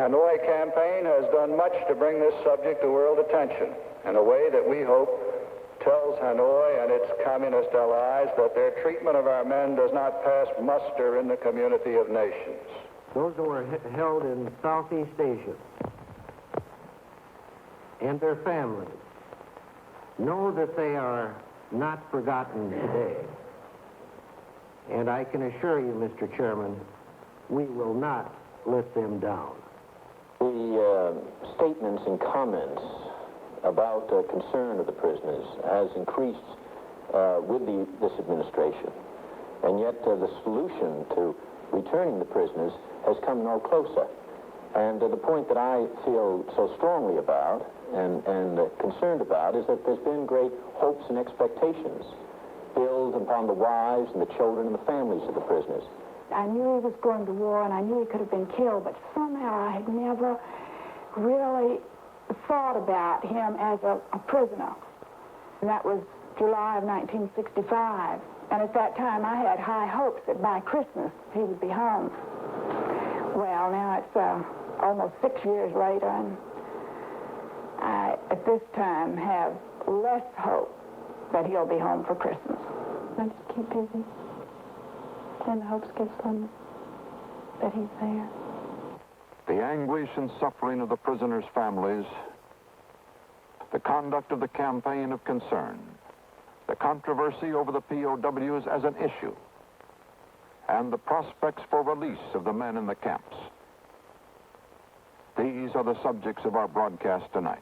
Hanoi campaign has done much to bring this subject to world attention in a way that we hope tells Hanoi and its communist allies that their treatment of our men does not pass muster in the community of nations. Those who were held in Southeast Asia and their families know that they are not forgotten today. And I can assure you, Mr. Chairman, we will not let them down. The statements and comments about concern of the prisoners has increased with this administration. And yet the solution to returning the prisoners has come no closer. And the point that I feel so strongly about and concerned about is that there's been great hopes and expectations built upon the wives and the children and the families of the prisoners. I knew he was going to war and I knew he could have been killed, but somehow I had never really thought about him as a prisoner. And that was July of 1965. And at that time I had high hopes that by Christmas he would be home. Well, now it's almost 6 years later, and I, at this time, have less hope that he'll be home for Christmas. I just keep busy, and the hopes get slimmer that he's there. The anguish and suffering of the prisoners' families, the conduct of the campaign of concern, the controversy over the POWs as an issue, and the prospects for release of the men in the camps. These are the subjects of our broadcast tonight.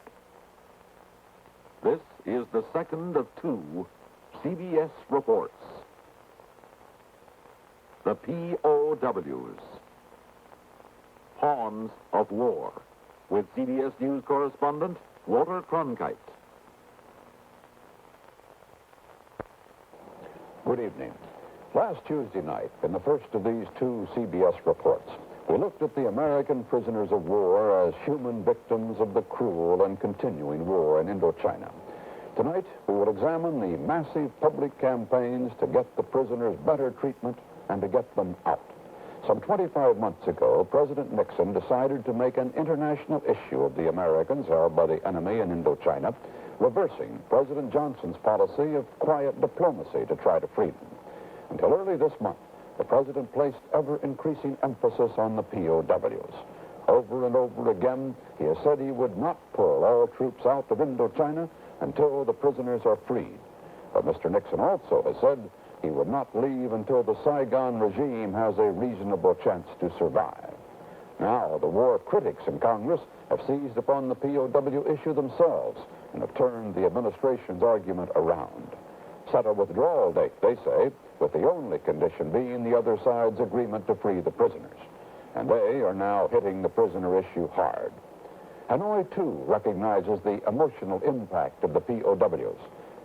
This is the second of two CBS reports. The POWs, Pawns of War, with CBS News correspondent Walter Cronkite. Good evening. Last Tuesday night, in the first of these two CBS reports, we looked at the American prisoners of war as human victims of the cruel and continuing war in Indochina. Tonight, we will examine the massive public campaigns to get the prisoners better treatment and to get them out. Some 25 months ago, President Nixon decided to make an international issue of the Americans held by the enemy in Indochina, reversing President Johnson's policy of quiet diplomacy to try to free them. Until early this month, the president placed ever-increasing emphasis on the POWs. Over and over again, he has said he would not pull all troops out of Indochina until the prisoners are freed. But Mr. Nixon also has said he would not leave until the Saigon regime has a reasonable chance to survive. Now, the war critics in Congress have seized upon the POW issue themselves and have turned the administration's argument around. Set a withdrawal date, they say, with the only condition being the other side's agreement to free the prisoners. And they are now hitting the prisoner issue hard. Hanoi, too, recognizes the emotional impact of the POWs.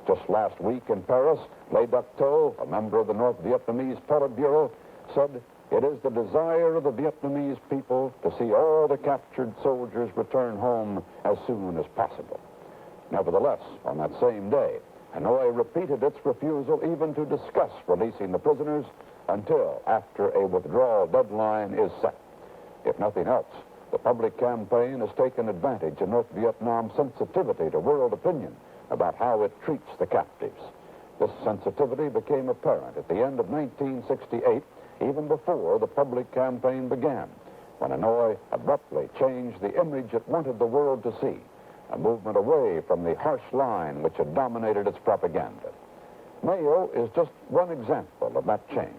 Just last week in Paris, Le Duc Tho, a member of the North Vietnamese Politburo, said it is the desire of the Vietnamese people to see all the captured soldiers return home as soon as possible. Nevertheless, on that same day, Hanoi repeated its refusal even to discuss releasing the prisoners until after a withdrawal deadline is set. If nothing else, the public campaign has taken advantage of North Vietnam's sensitivity to world opinion about how it treats the captives. This sensitivity became apparent at the end of 1968, even before the public campaign began, when Hanoi abruptly changed the image it wanted the world to see, a movement away from the harsh line which had dominated its propaganda. Mayo is just one example of that change.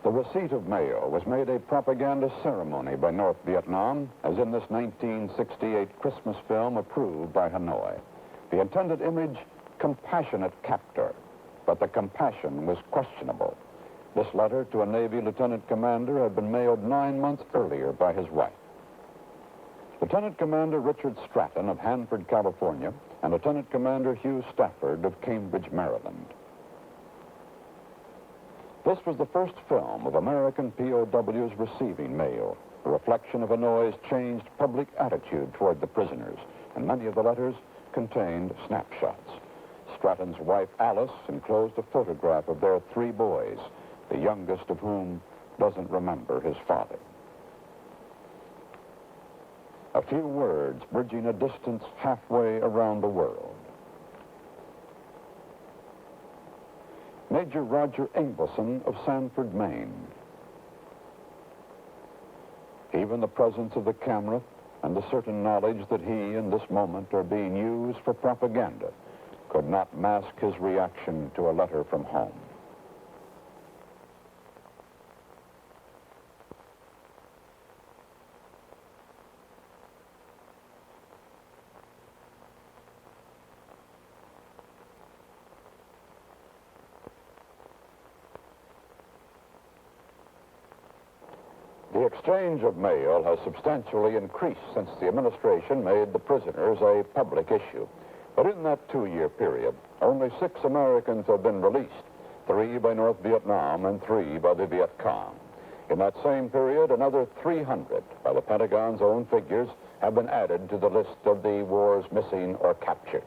The receipt of Mayo was made a propaganda ceremony by North Vietnam, as in this 1968 Christmas film approved by Hanoi. The intended image, compassionate captor, but the compassion was questionable. This letter to a Navy lieutenant commander had been mailed 9 months earlier by his wife. Lieutenant Commander Richard Stratton of Hanford, California, and Lieutenant Commander Hugh Stafford of Cambridge, Maryland. This was the first film of American POWs receiving Mayo, a reflection of Hanoi's changed public attitude toward the prisoners, and many of the letters contained snapshots. Stratton's wife, Alice, enclosed a photograph of their 3 boys, the youngest of whom doesn't remember his father. A few words bridging a distance halfway around the world. Major Roger Ingleson of Sanford, Maine. Even the presence of the camera and the certain knowledge that he, in this moment, are being used for propaganda could not mask his reaction to a letter from home. The exchange of mail has substantially increased since the administration made the prisoners a public issue. But in that 2-year period, only 6 Americans have been released, 3 by North Vietnam and 3 by the Viet Cong. In that same period, another 300, by the Pentagon's own figures, have been added to the list of the war's missing or captured.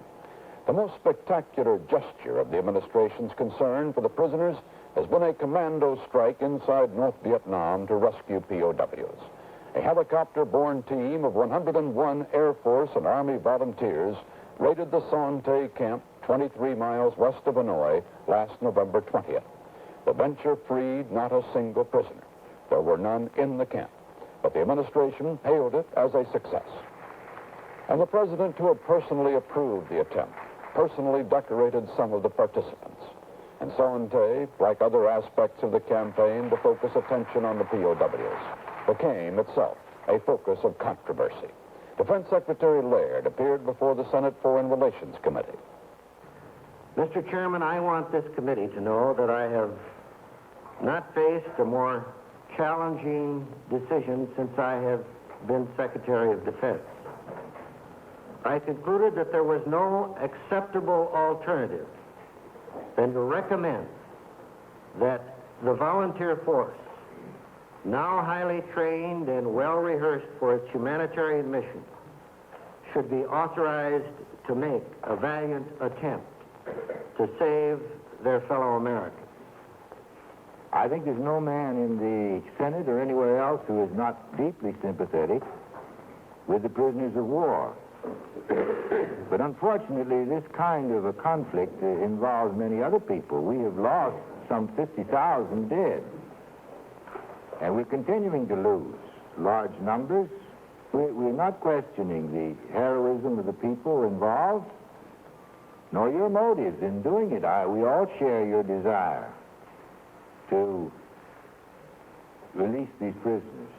The most spectacular gesture of the administration's concern for the prisoners has been a commando strike inside North Vietnam to rescue POWs. A helicopter-borne team of 101 Air Force and Army volunteers raided the Son Tay camp 23 miles west of Hanoi last November 20th. The venture freed not a single prisoner. There were none in the camp, but the administration hailed it as a success. And the president, who had personally approved the attempt, personally decorated some of the participants. And Son Tay, like other aspects of the campaign to focus attention on the POWs, became itself a focus of controversy. Defense Secretary Laird appeared before the Senate Foreign Relations Committee. Mr. Chairman, I want this committee to know that I have not faced a more challenging decision since I have been Secretary of Defense. I concluded that there was no acceptable alternative than to recommend that the volunteer force, now highly trained and well-rehearsed for its humanitarian mission, should be authorized to make a valiant attempt to save their fellow Americans. I think there's no man in the Senate or anywhere else who is not deeply sympathetic with the prisoners of war. But unfortunately, this kind of a conflict involves many other people. We have lost some 50,000 dead. And we're continuing to lose large numbers. We're not questioning the heroism of the people involved, nor your motives in doing it. We all share your desire to release these prisoners,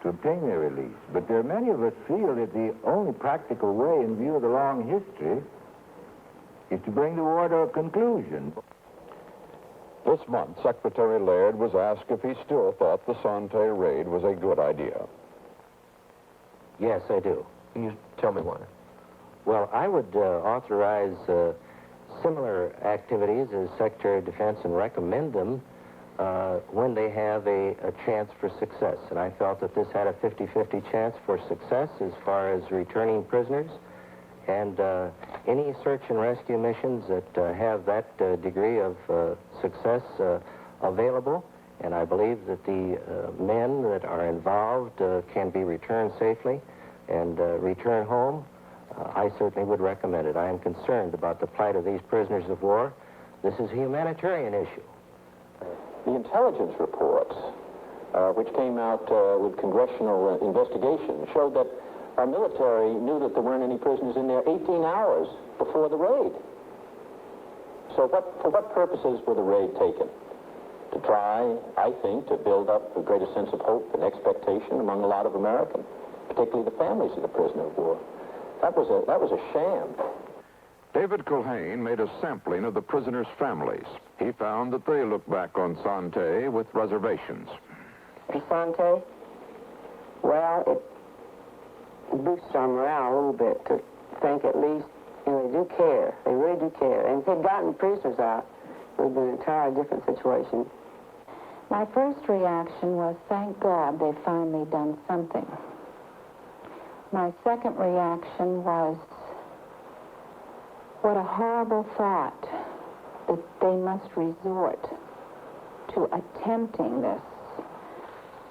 to obtain their release. But there are many of us feel that the only practical way, in view of the long history, is to bring the war to a conclusion. This month, Secretary Laird was asked if he still thought the Son Tay raid was a good idea. Yes, I do. Can you tell me why? Well, I would authorize similar activities as Secretary of Defense and recommend them when they have a chance for success. And I felt that this had a 50-50 chance for success as far as returning prisoners. And any search and rescue missions that have that degree of success available, and I believe that the men that are involved can be returned safely and return home, I certainly would recommend it. I am concerned about the plight of these prisoners of war. This is a humanitarian issue. The intelligence reports, which came out with congressional investigation, showed that our military knew that there weren't any prisoners in there 18 hours before the raid. So for what purposes were the raid taken? To try, I think, to build up a greater sense of hope and expectation among a lot of Americans, particularly the families of the prisoner of war. That was a sham. David Culhane made a sampling of the prisoners' families. He found that they looked back on Son Tay with reservations. For Son Tay? Well, it boosts our morale a little bit to think at least, they do care. They really do care. And if they'd gotten prisoners out, it would have been an entirely different situation. My first reaction was, thank God they've finally done something. My second reaction was, what a horrible thought that they must resort to attempting this.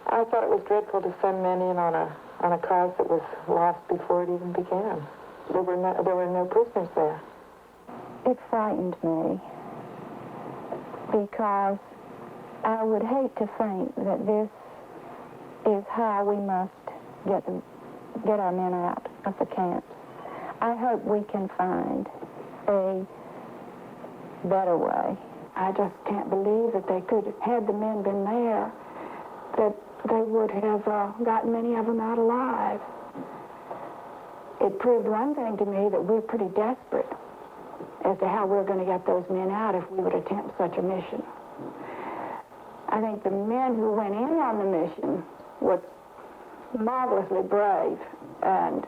I thought it was dreadful to send men in on a on a cause that was lost before it even began. There were no prisoners there. It frightened me because I would hate to think that this is how we must get our men out of the camps. I hope we can find a better way. I just can't believe that they could, had the men been there, that they would have gotten many of them out alive. It proved one thing to me, that we're pretty desperate as to how we're going to get those men out if we would attempt such a mission. I think the men who went in on the mission were marvelously brave, and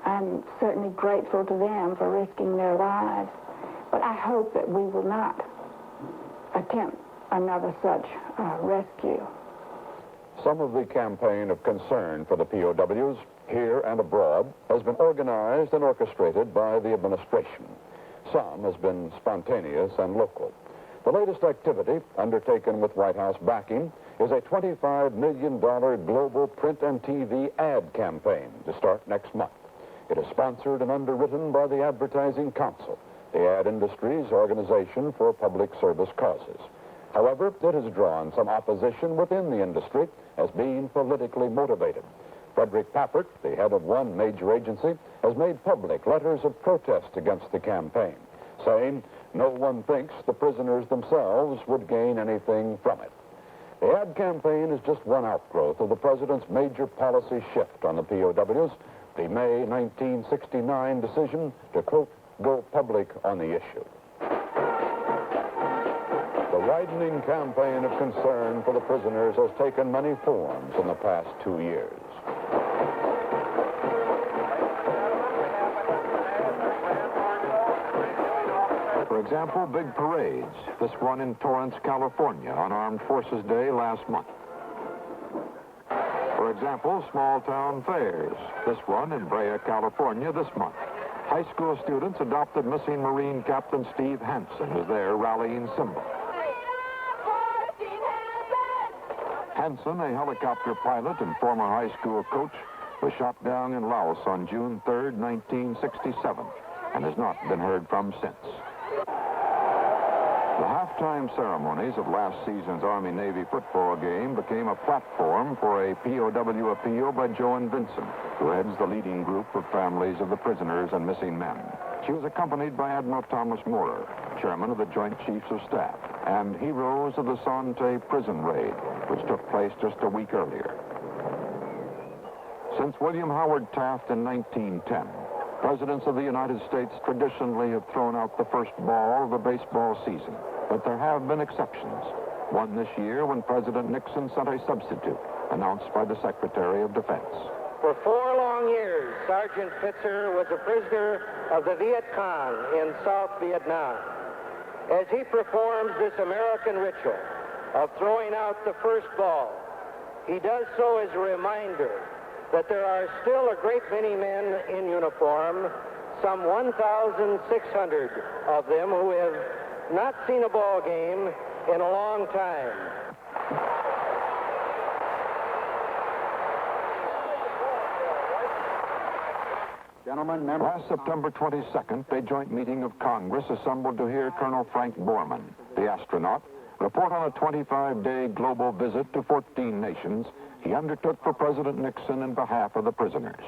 I'm certainly grateful to them for risking their lives. But I hope that we will not attempt another such rescue. Some of the campaign of concern for the POWs, here and abroad, has been organized and orchestrated by the administration. Some has been spontaneous and local. The latest activity, undertaken with White House backing, is a $25 million global print and TV ad campaign to start next month. It is sponsored and underwritten by the Advertising Council, the ad industry's organization for public service causes. However, it has drawn some opposition within the industry as being politically motivated. Frederick Pappert, the head of one major agency, has made public letters of protest against the campaign, saying no one thinks the prisoners themselves would gain anything from it. The ad campaign is just one outgrowth of the president's major policy shift on the POWs, the May 1969 decision to, quote, go public on the issue. The widening campaign of concern for the prisoners has taken many forms in the past 2 years. For example, big parades. This one in Torrance, California on Armed Forces Day last month. For example, small-town fairs. This one in Brea, California this month. High school students adopted missing Marine Captain Steve Hansen as their rallying symbol. Hansen, a helicopter pilot and former high school coach, was shot down in Laos on June 3, 1967, and has not been heard from since. The halftime ceremonies of last season's Army-Navy football game became a platform for a POW appeal by Joan Vinson, who heads the leading group of families of the prisoners and missing men. She was accompanied by Admiral Thomas Moorer, chairman of the Joint Chiefs of Staff, and heroes of the Sante prison raid, which took place just a week earlier. Since William Howard Taft in 1910, presidents of the United States traditionally have thrown out the first ball of the baseball season, but there have been exceptions. One this year when President Nixon sent a substitute, announced by the Secretary of Defense. For 4 long years, Sergeant Pitzer was a prisoner of the Viet Cong in South Vietnam. As he performs this American ritual of throwing out the first ball, he does so as a reminder that there are still a great many men in uniform, some 1,600 of them who have not seen a ball game in a long time. Gentlemen, last September 22nd, a joint meeting of Congress assembled to hear Colonel Frank Borman, the astronaut, report on a 25-day global visit to 14 nations he undertook for President Nixon in behalf of the prisoners.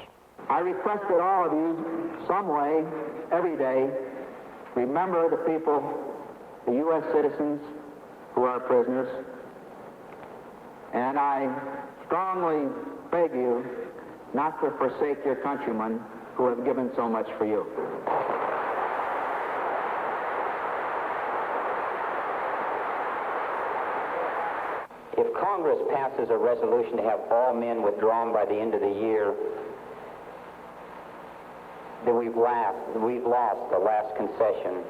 I request that all of you, some way, every day, remember the people, the U.S. citizens who are prisoners, and I strongly beg you not to forsake your countrymen who have given so much for you. If Congress passes a resolution to have all men withdrawn by the end of the year, then we've lost the last concession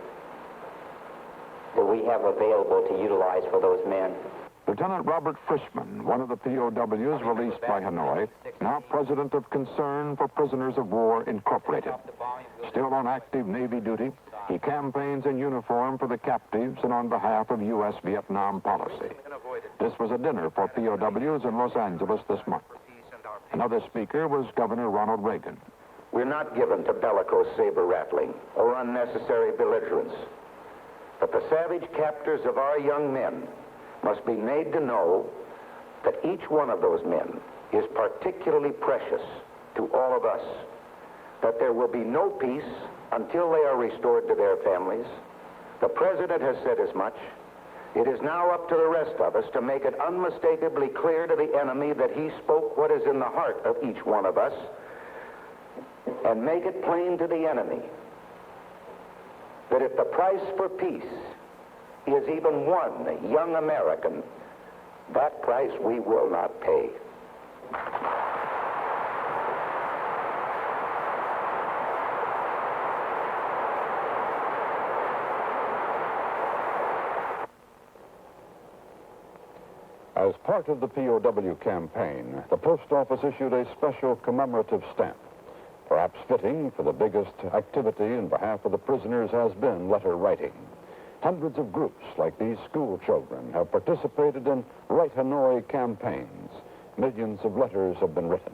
that we have available to utilize for those men. Lieutenant Robert Frischman, one of the POWs released by Hanoi, now president of Concern for Prisoners of War Incorporated, Still on active Navy duty, he campaigns in uniform for the captives and on behalf of U.S. Vietnam policy. This was a dinner for POWs in Los Angeles this month. Another speaker was Governor Ronald Reagan. We're not given to bellicose saber-rattling or unnecessary belligerence. But the savage captors of our young men must be made to know that each one of those men is particularly precious to all of us, that there will be no peace until they are restored to their families. The President has said as much. It is now up to the rest of us to make it unmistakably clear to the enemy that he spoke what is in the heart of each one of us, and make it plain to the enemy that if the price for peace is even one young American, that price we will not pay. As part of the POW campaign, the Post Office issued a special commemorative stamp. Perhaps fitting, for the biggest activity in behalf of the prisoners has been letter writing. Hundreds of groups like these school children have participated in Right Hanoi campaigns. Millions of letters have been written.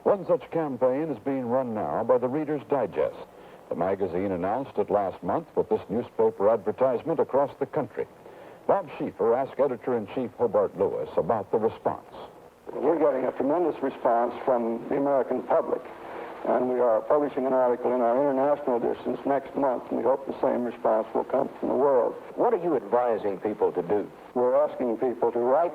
One such campaign is being run now by the Reader's Digest. The magazine announced it last month with this newspaper advertisement across the country. Bob Schieffer asked Editor-in-Chief Hobart Lewis about the response. We're getting a tremendous response from the American public. And we are publishing an article in our international editions next month, and we hope the same response will come from the world. What are you advising people to do? We're asking people to write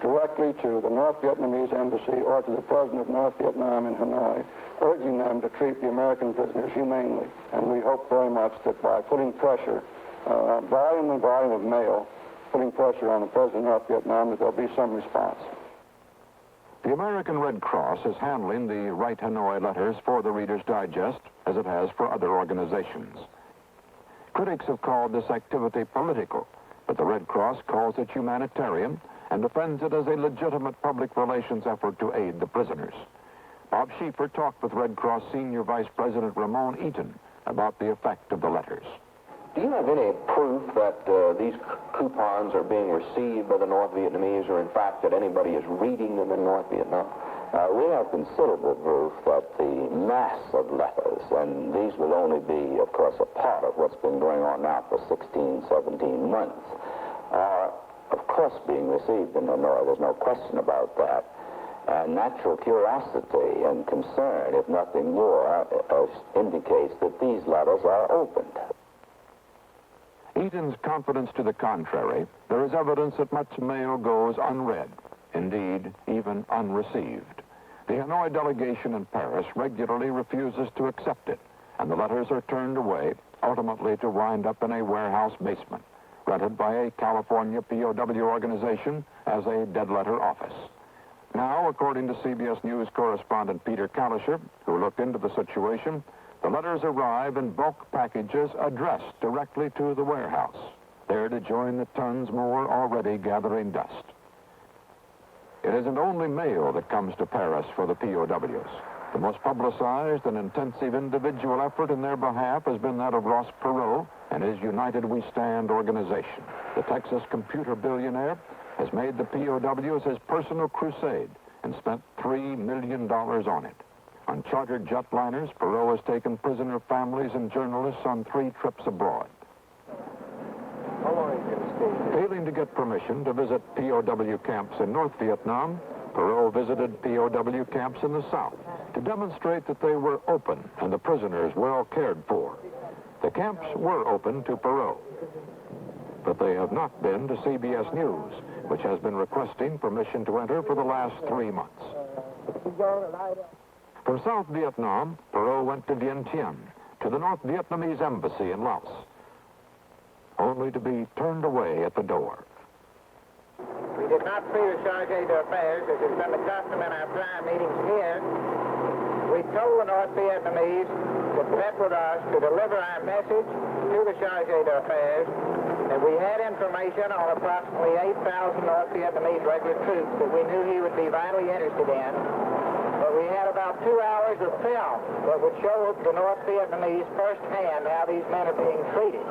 directly to the North Vietnamese embassy or to the president of North Vietnam in Hanoi, urging them to treat the American prisoners humanely. And we hope very much that by putting pressure, volume and volume of mail, putting pressure on the president of North Vietnam, that there'll be some response. The American Red Cross is handling the Right Hanoi letters for the Reader's Digest, as it has for other organizations. Critics have called this activity political, but the Red Cross calls it humanitarian and defends it as a legitimate public relations effort to aid the prisoners. Bob Schieffer talked with Red Cross Senior Vice President Ramon Eaton about the effect of the letters. Do you have any proof that these coupons are being received by the North Vietnamese, or in fact that anybody is reading them in North Vietnam? We have considerable proof that the mass of letters, and these will only be, of course, a part of what's been going on now for 16, 17 months, are, of course, being received in Hanoi. There's no question about that. And natural curiosity and concern, if nothing more, indicates that these letters are opened. Eaton's confidence to the contrary, there is evidence that much mail goes unread, indeed, even unreceived. The Hanoi delegation in Paris regularly refuses to accept it, and the letters are turned away, ultimately to wind up in a warehouse basement, rented by a California POW organization as a dead letter office. Now, according to CBS News correspondent Peter Kalischer, who looked into the situation, the letters arrive in bulk packages addressed directly to the warehouse, there to join the tons more already gathering dust. It isn't only mail that comes to Paris for the POWs. The most publicized and intensive individual effort in their behalf has been that of Ross Perot and his United We Stand organization. The Texas computer billionaire has made the POWs his personal crusade and spent $3 million on it. On chartered jetliners, Perot has taken prisoner families and journalists on 3 trips abroad. How long have you been staying? Failing to get permission to visit POW camps in North Vietnam, Perot visited POW camps in the South to demonstrate that they were open and the prisoners well cared for. The camps were open to Perot, but they have not been to CBS News, which has been requesting permission to enter for the last 3 months. From South Vietnam, Perot went to Vientiane, to the North Vietnamese embassy in Laos, only to be turned away at the door. We did not see the charge d'affaires, as has been the custom in our prior meetings here. We told the North Vietnamese to bet with us to deliver our message to the charge d'affaires, and we had information on approximately 8,000 North Vietnamese regular troops that we knew he would be vitally interested in. But we had about 2 hours of film that would show the North Vietnamese firsthand how these men are being treated.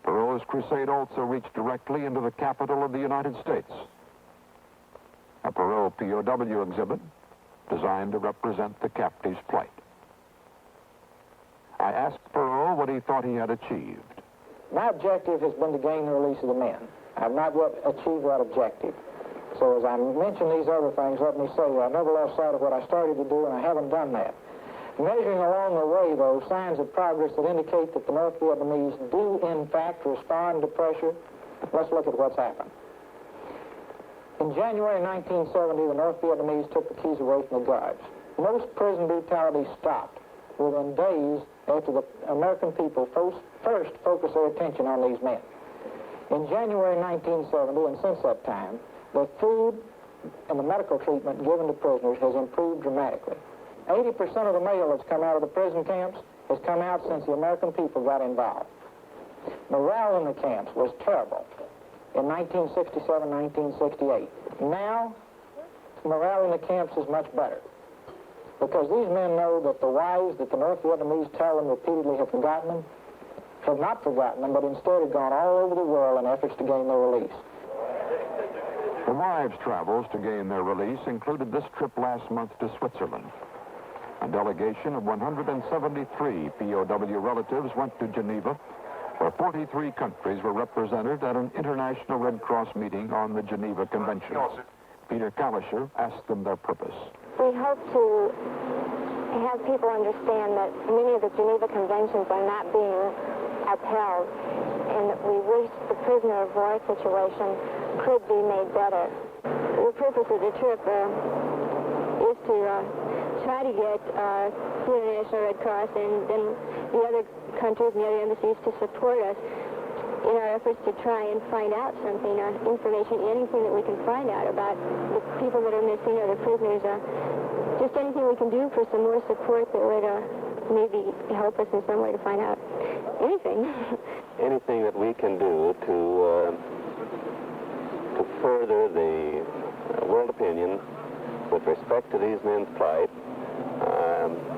Perot's crusade also reached directly into the capital of the United States. A Perot POW exhibit designed to represent the captive's plight. I asked Perot what he thought he had achieved. My objective has been to gain the release of the men. I've not yet achieved that objective. So as I mention these other things, let me say that I never lost sight of what I started to do, and I haven't done that. Measuring along the way, though, signs of progress that indicate that the North Vietnamese do, in fact, respond to pressure, let's look at what's happened. In January 1970, the North Vietnamese took the keys away from the guards. Most prison brutality stopped within days after the American people first focused their attention on these men. In January 1970, and since that time, the food and the medical treatment given to prisoners has improved dramatically. 80% of the mail that's come out of the prison camps has come out since the American people got involved. Morale in the camps was terrible in 1967, 1968. Now, morale in the camps is much better, because these men know that the lies that the North Vietnamese tell them repeatedly have forgotten them, have not forgotten them, but instead have gone all over the world in efforts to gain their release. The wives' travels to gain their release included this trip last month to Switzerland. A delegation of 173 POW relatives went to Geneva, where 43 countries were represented at an International Red Cross meeting on the Geneva Convention. Peter Kalischer asked them their purpose. We hope to have people understand that many of the Geneva Conventions are not being upheld, and that we wish the prisoner of war situation could be made better. The purpose of the trip is to try to get the International Red Cross and then the other countries and the other embassies to support us in our efforts to try and find out something, information, anything that we can find out about the people that are missing or the prisoners. Just anything we can do for some more support that would maybe help us in some way to find out anything. Anything that we can do to further the world opinion with respect to these men's plight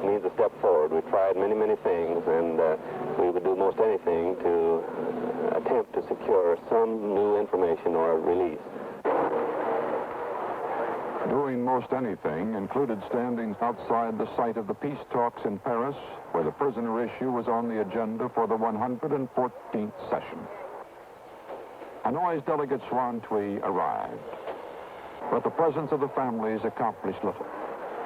means a step forward. We've tried many, many things, and we would do most anything to attempt to secure some new information or release. Doing most anything included standing outside the site of the peace talks in Paris, where the prisoner issue was on the agenda for the 114th session. Hanoi's delegate Xuan Thuy arrived, but the presence of the families accomplished little.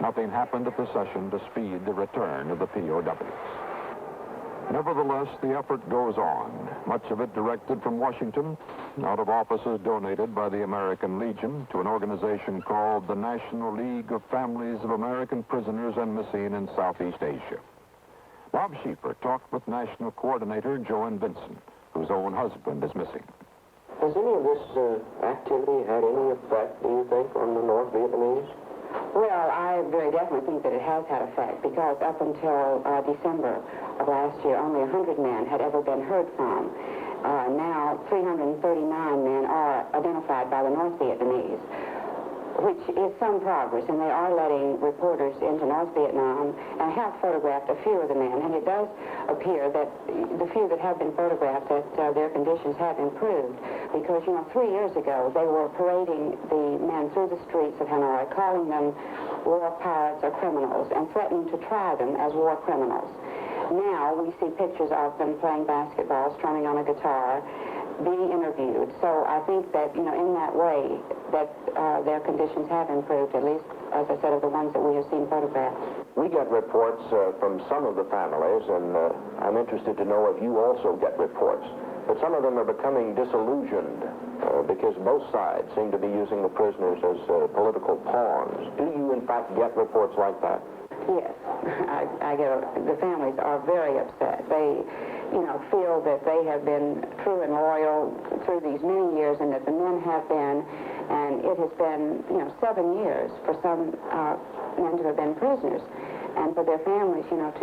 Nothing happened at the session to speed the return of the POWs. Nevertheless, the effort goes on, much of it directed from Washington, out of offices donated by the American Legion to an organization called the National League of Families of American Prisoners and Missing in Southeast Asia. Bob Schieffer talked with National Coordinator Joan Vinson, whose own husband is missing. Has any of this activity had any effect, do you think, on the North Vietnamese? Well, I very definitely think that it has had effect, because up until December of last year, only 100 men had ever been heard from. Now, 339 men are identified by the North Vietnamese, which is some progress, and they are letting reporters into North Vietnam and have photographed a few of the men, and it does appear that the few that have been photographed, that their conditions have improved, because, 3 years ago, they were parading the men through the streets of Hanoi, calling them war pirates or criminals, and threatening to try them as war criminals. Now, we see pictures of them playing basketball, strumming on a guitar, being interviewed. So I think that, in that way, that their conditions have improved, at least, as I said, of the ones that we have seen photographed. We get reports from some of the families, and I'm interested to know if you also get reports. But some of them are becoming disillusioned because both sides seem to be using the prisoners as political pawns. Do you, in fact, get reports like that? Yes. I get the families are very upset. They, feel that they have been true and loyal through these many years, and that the men have been, and it has been, 7 years for some men to have been prisoners, and for their families, to have